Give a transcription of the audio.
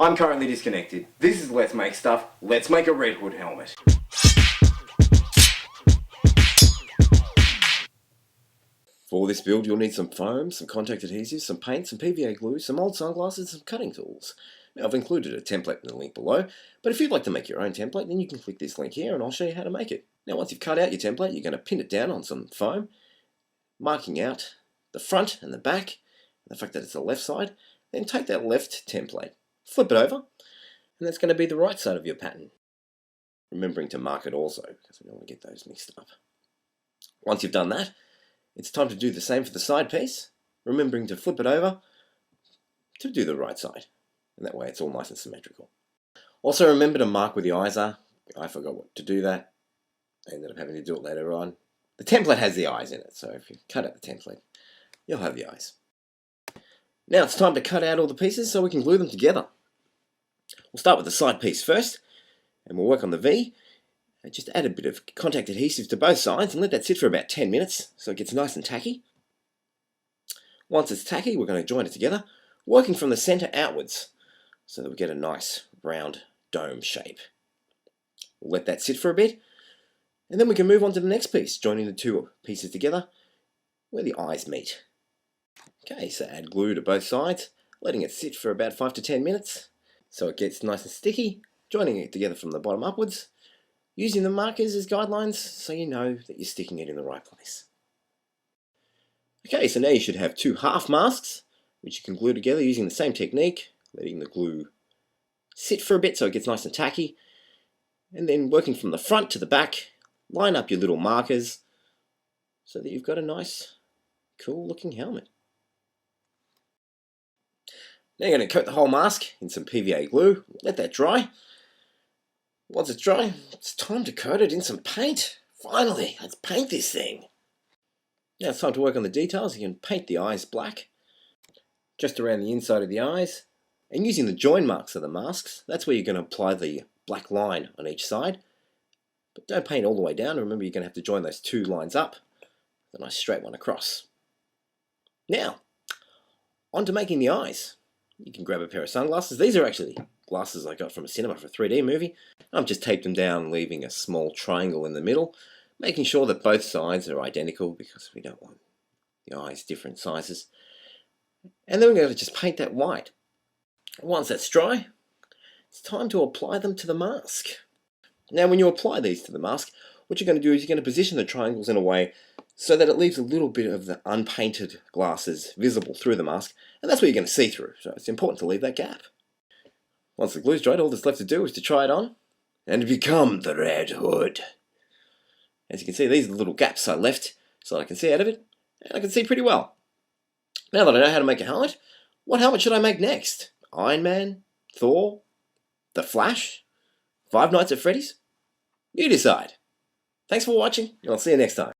I'm currently disconnected. This is Let's Make Stuff. Let's make a Red Hood helmet. For this build you'll need some foam, some contact adhesives, some paint, some PVA glue, some old sunglasses, and some cutting tools. Now I've included a template in the link below, but if you'd like to make your own template then you can click this link here and I'll show you how to make it. Now once you've cut out your template you're going to pin it down on some foam, marking out the front and the back, and the fact that it's the left side. Then take that left template, flip it over, and that's going to be the right side of your pattern. Remembering to mark it also, because we don't want to get those mixed up. Once you've done that, it's time to do the same for the side piece, remembering to flip it over to do the right side. And that way it's all nice and symmetrical. Also remember to mark where the eyes are. I forgot what to do that. I ended up having to do it later on. The template has the eyes in it, so if you cut out the template, you'll have the eyes. Now it's time to cut out all the pieces so we can glue them together. We'll start with the side piece first, and we'll work on the V. Just add a bit of contact adhesive to both sides and let that sit for about 10 minutes so it gets nice and tacky. Once it's tacky, we're going to join it together, working from the center outwards so that we get a nice round dome shape. We'll let that sit for a bit, and then we can move on to the next piece, joining the two pieces together where the eyes meet. Okay, so add glue to both sides, letting it sit for about 5 to 10 minutes so it gets nice and sticky, joining it together from the bottom upwards, using the markers as guidelines so you know that you're sticking it in the right place. Okay, so now you should have two half masks, which you can glue together using the same technique, letting the glue sit for a bit so it gets nice and tacky, and then working from the front to the back, line up your little markers so that you've got a nice, cool looking helmet. Now you're going to coat the whole mask in some PVA glue, let that dry. Once it's dry, it's time to coat it in some paint. Finally, let's paint this thing. Now it's time to work on the details. You can paint the eyes black, just around the inside of the eyes, and using the join marks of the masks, that's where you're going to apply the black line on each side. But don't paint all the way down. Remember, you're going to have to join those two lines up, a nice straight one across. Now, on to making the eyes. You can grab a pair of sunglasses. These are actually glasses I got from a cinema for a 3D movie. I've just taped them down, leaving a small triangle in the middle, making sure that both sides are identical because we don't want the eyes different sizes. And then we're going to just paint that white. Once that's dry, it's time to apply them to the mask. Now when you apply these to the mask, what you're going to do is you're going to position the triangles in a way so that it leaves a little bit of the unpainted glasses visible through the mask, and that's what you're going to see through, so it's important to leave that gap. Once the glue's dried, all that's left to do is to try it on and become the Red Hood. As you can see, these are the little gaps I left so I can see out of it, and I can see pretty well. Now that I know how to make a helmet, what helmet should I make next? Iron Man? Thor? The Flash? Five Nights at Freddy's? You decide. Thanks for watching, and I'll see you next time.